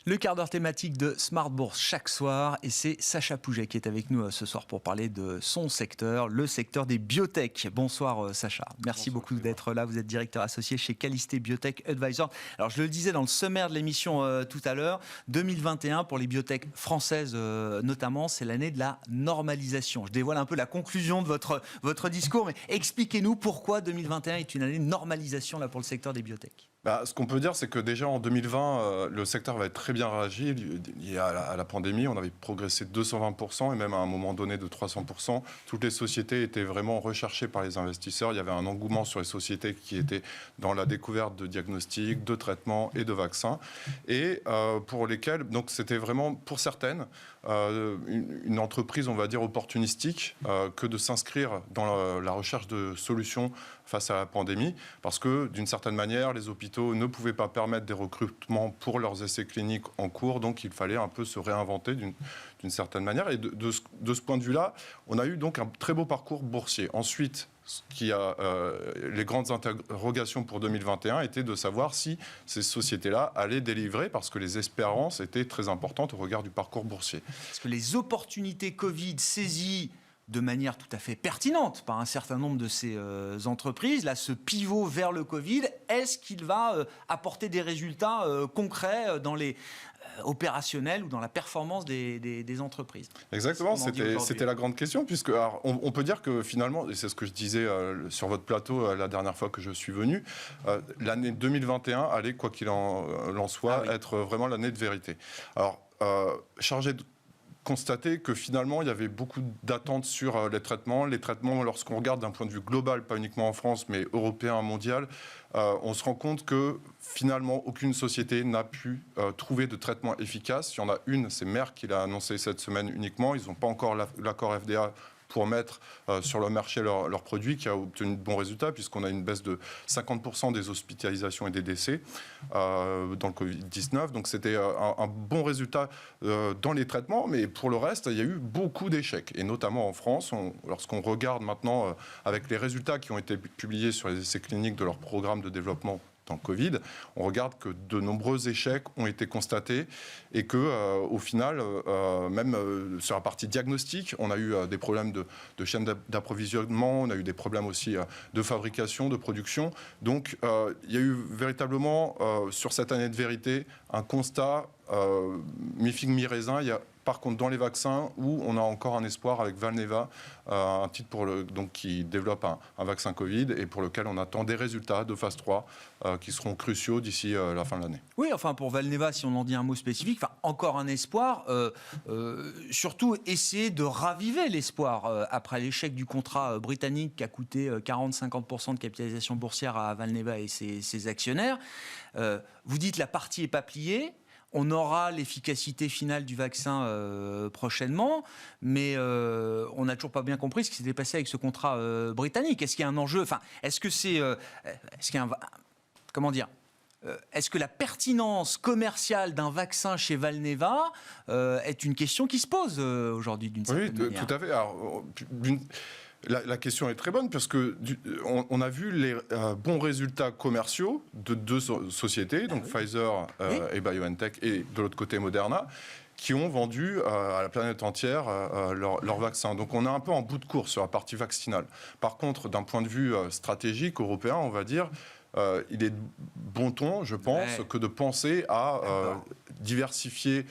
Le quart d'heure thématique de Smart Bourse chaque soir, et c'est Sacha Pouget qui est avec nous ce soir pour parler de son secteur, le secteur des biotech. Bonsoir Sacha, merci beaucoup d'être là. Vous êtes directeur associé chez Calisté Biotech Advisors. Alors je le disais dans le sommaire de l'émission tout à l'heure, 2021 pour les biotech françaises notamment, c'est l'année de la normalisation. Je dévoile un peu la conclusion de votre discours, mais expliquez-nous pourquoi 2021 est une année de normalisation là, pour le secteur des biotech. Ce qu'on peut dire, c'est que déjà en 2020, le secteur va être très bien réagi. Lié à la pandémie, on avait progressé de 220% et même à un moment donné de 300%. Toutes les sociétés étaient vraiment recherchées par les investisseurs. Il y avait un engouement sur les sociétés qui étaient dans la découverte de diagnostics, de traitements et de vaccins. Et pour lesquels, donc c'était vraiment pour certaines, une entreprise, on va dire, opportunistique que de s'inscrire dans la recherche de solutions face à la pandémie. Parce que d'une certaine manière, les hôpitaux ne pouvaient pas permettre des recrutements pour leurs essais cliniques en cours, donc il fallait un peu se réinventer d'une certaine manière. Et de ce point de vue-là, on a eu donc un très beau parcours boursier. Ensuite, les grandes interrogations pour 2021 étaient de savoir si ces sociétés-là allaient délivrer, parce que les espérances étaient très importantes au regard du parcours boursier. Parce que les opportunités Covid saisies de manière tout à fait pertinente par un certain nombre de ces entreprises, là, ce pivot vers le Covid, est-ce qu'il va apporter des résultats concrets dans les opérationnels ou dans la performance des entreprises? Exactement, c'était la grande question, puisque alors, on peut dire que finalement, et c'est ce que je disais sur votre plateau la dernière fois que je suis venu, l'année 2021 allait, quoi qu'il en soit, être vraiment l'année de vérité. Alors, chargé de constater que finalement, il y avait beaucoup d'attentes sur les traitements. Les traitements, lorsqu'on regarde d'un point de vue global, pas uniquement en France, mais européen, mondial, on se rend compte que finalement, aucune société n'a pu trouver de traitement efficace. Il y en a une, c'est Merck qui l'a annoncé cette semaine uniquement. Ils n'ont pas encore l'accord FDA pour mettre sur le marché leurs produits, qui a obtenu de bons résultats, puisqu'on a une baisse de 50% des hospitalisations et des décès dans le Covid-19. Donc c'était un bon résultat dans les traitements, mais pour le reste, il y a eu beaucoup d'échecs. Et notamment en France, lorsqu'on regarde maintenant avec les résultats qui ont été publiés sur les essais cliniques de leur programme de développement dans le Covid, on regarde que de nombreux échecs ont été constatés et que, au final, même sur la partie diagnostique, on a eu des problèmes de chaîne d'approvisionnement, on a eu des problèmes aussi de fabrication, de production. Donc, il y a eu véritablement, sur cette année de vérité, un constat mi-figue, mi-raisin. Il y a par contre, dans les vaccins, où on a encore un espoir avec Valneva, un titre qui développe un vaccin Covid et pour lequel on attend des résultats de phase 3 qui seront cruciaux d'ici la fin de l'année. Oui, enfin pour Valneva, si on en dit un mot spécifique, encore un espoir, surtout essayer de raviver l'espoir après l'échec du contrat britannique qui a coûté 40-50% de capitalisation boursière à Valneva et ses actionnaires. Vous dites la partie n'est pas pliée. On aura l'efficacité finale du vaccin prochainement, mais on n'a toujours pas bien compris ce qui s'était passé avec ce contrat britannique. Est-ce qu'il y a un enjeu ? Enfin, est-ce que la pertinence commerciale d'un vaccin chez Valneva est une question qui se pose aujourd'hui d'une certaine manière ? Oui, tout à fait. Alors, la question est très bonne parce que on a vu les bons résultats commerciaux de deux sociétés, donc Pfizer et BioNTech, et de l'autre côté Moderna, qui ont vendu à la planète entière leur vaccin. Donc on est un peu en bout de course sur la partie vaccinale. Par contre, d'un point de vue stratégique européen, on va dire, il est de bon ton, je pense, que de penser à diversifier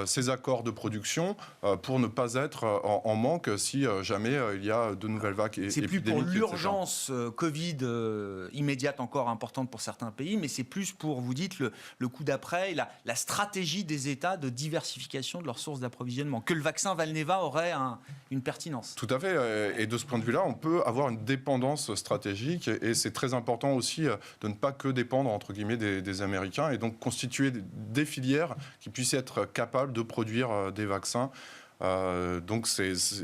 ces accords de production pour ne pas être en manque si jamais il y a de nouvelles vagues épidémiques. C'est plus pour l'urgence Covid immédiate encore importante pour certains pays, mais c'est plus pour, vous dites, le coup d'après, la stratégie des États de diversification de leurs sources d'approvisionnement, que le vaccin Valneva aurait une pertinence. Tout à fait, et de ce point de vue-là, on peut avoir une dépendance stratégique, et c'est très important aussi de ne pas que dépendre, entre guillemets, des Américains, et donc constituer des filières qui puissent être capables de produire des vaccins. Donc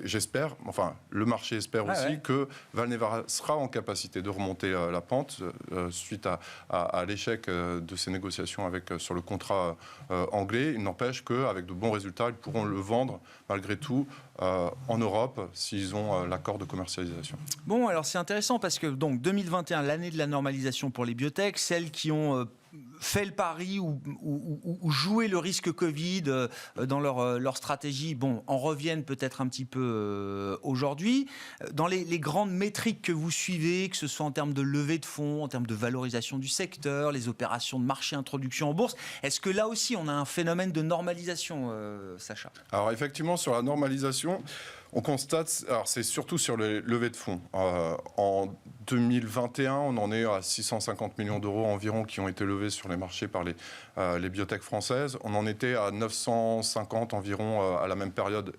j'espère, enfin le marché espère aussi que Valneva sera en capacité de remonter la pente suite à l'échec de ces négociations sur le contrat anglais. Il n'empêche qu'avec de bons résultats, ils pourront le vendre malgré tout en Europe s'ils ont l'accord de commercialisation. Bon, alors c'est intéressant parce que donc 2021, l'année de la normalisation pour les biotech, celles qui ont fait le pari ou jouer le risque Covid dans leur stratégie, bon, en reviennent peut-être un petit peu aujourd'hui. Dans les grandes métriques que vous suivez, que ce soit en termes de levée de fonds, en termes de valorisation du secteur, les opérations de marché, introduction en bourse, est-ce que là aussi on a un phénomène de normalisation, Sacha ? Alors effectivement, sur la normalisation, on constate, alors c'est surtout sur les levées de fonds. En 2021, on en est à 650 millions d'euros environ qui ont été levés sur les marchés par les biotech françaises. On en était à 950 environ à la même période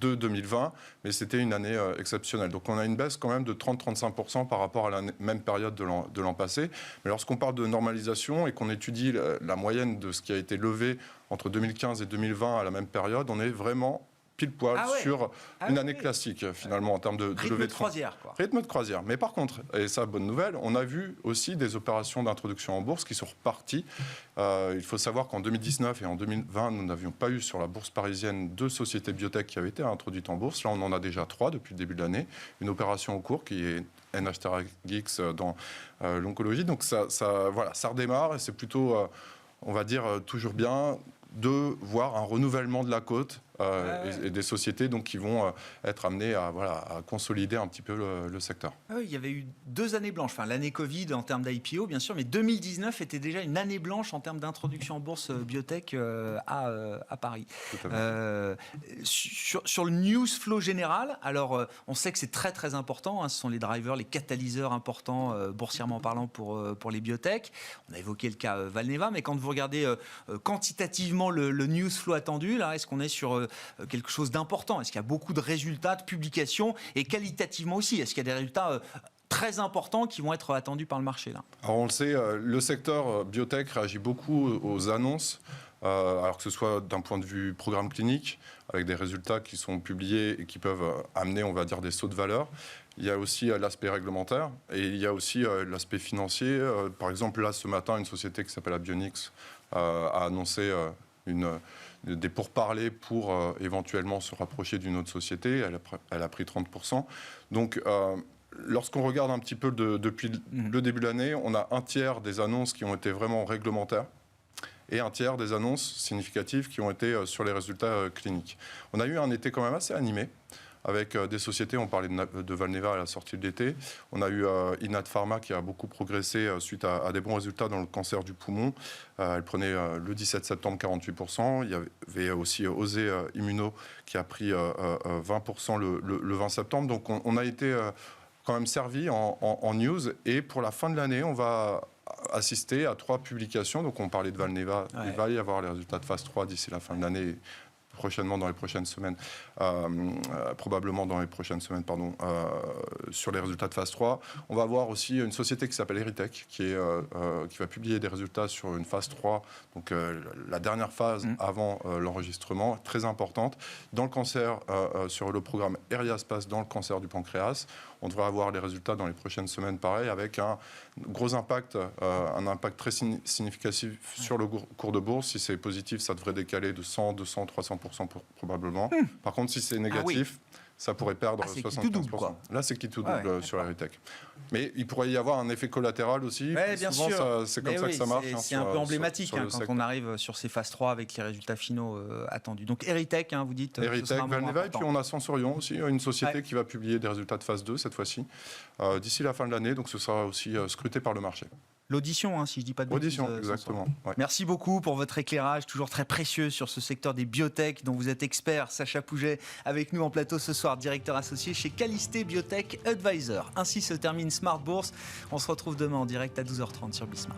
de 2020, mais c'était une année exceptionnelle. Donc on a une baisse quand même de 30-35% par rapport à la même période de l'an passé. Mais lorsqu'on parle de normalisation et qu'on étudie la moyenne de ce qui a été levé entre 2015 et 2020 à la même période, on est vraiment pile poil sur une année classique finalement en termes de levée de fonds. Croisière, quoi. Rythme de croisière. Mais par contre, et ça bonne nouvelle, on a vu aussi des opérations d'introduction en bourse qui sont reparties. Il faut savoir qu'en 2019 et en 2020, nous n'avions pas eu sur la bourse parisienne 2 sociétés biotech qui avaient été introduites en bourse. Là, on en a déjà 3 depuis le début de l'année. Une opération en cours qui est NHTRX dans l'oncologie. Donc ça redémarre et c'est plutôt, on va dire, toujours bien de voir un renouvellement de la cote et des sociétés donc, qui vont être amenées à consolider un petit peu le secteur. Il y avait eu 2 années blanches, enfin l'année Covid en termes d'IPO bien sûr, mais 2019 était déjà une année blanche en termes d'introduction en bourse biotech à Paris. Sur le news flow général, alors on sait que c'est très très important, ce sont les drivers, les catalyseurs importants boursièrement parlant pour les biotech. On a évoqué le cas Valneva, mais quand vous regardez quantitativement le news flow attendu, là, est-ce qu'on est sur quelque chose d'important ? Est-ce qu'il y a beaucoup de résultats, de publications et qualitativement aussi ? Est-ce qu'il y a des résultats très importants qui vont être attendus par le marché là ? Alors on le sait, le secteur biotech réagit beaucoup aux annonces, alors que ce soit d'un point de vue programme clinique, avec des résultats qui sont publiés et qui peuvent amener, on va dire, des sauts de valeur. Il y a aussi l'aspect réglementaire et il y a aussi l'aspect financier. Par exemple, là, ce matin, une société qui s'appelle Abionix a annoncé des pourparlers pour éventuellement se rapprocher d'une autre société. Elle a pris 30%. Donc, lorsqu'on regarde un petit peu depuis le début de l'année, on a un tiers des annonces qui ont été vraiment réglementaires et un tiers des annonces significatives qui ont été sur les résultats cliniques. On a eu un été quand même assez animé, avec des sociétés, on parlait de Valneva à la sortie de l'été. On a eu Inat Pharma qui a beaucoup progressé suite à des bons résultats dans le cancer du poumon. Elle prenait le 17 septembre 48%. Il y avait aussi Osé Immuno qui a pris 20% le 20 septembre. Donc on a été quand même servi en news. Et pour la fin de l'année, on va assister à 3 publications. Donc on parlait de Valneva. Ouais. Il va y avoir les résultats de phase 3 d'ici la fin de l'année. Prochainement dans les prochaines semaines, probablement dans les prochaines semaines, sur les résultats de phase 3. On va avoir aussi une société qui s'appelle Eritech, qui va publier des résultats sur une phase 3, donc la dernière phase avant l'enregistrement, très importante. Dans le cancer, sur le programme Eriaspace, dans le cancer du pancréas, on devrait avoir les résultats dans les prochaines semaines, pareil, avec un gros impact, un impact très significatif sur le cours de bourse. Si c'est positif, ça devrait décaler de 100, 200, 300% probablement. Par contre, si c'est négatif, ça pourrait perdre 75%. Là, c'est qui tout double sur Eritech. Mais il pourrait y avoir un effet collatéral aussi. Bien sûr. C'est comme ça que ça marche. C'est un peu emblématique quand on arrive sur ces phases 3 avec les résultats finaux attendus. Donc Eritech, vous dites. Eritech, Valneva, et puis on a Sensorion aussi, une société qui va publier des résultats de phase 2 cette fois-ci, d'ici la fin de l'année. Donc ce sera aussi scruté par le marché. L'audition, si je ne dis pas de bêtises. Audition, exactement. Ouais. Merci beaucoup pour votre éclairage, toujours très précieux sur ce secteur des biotech dont vous êtes expert. Sacha Pouget avec nous en plateau ce soir, directeur associé chez Calisté Biotech Advisor. Ainsi se termine Smart Bourse. On se retrouve demain en direct à 12h30 sur Bismart.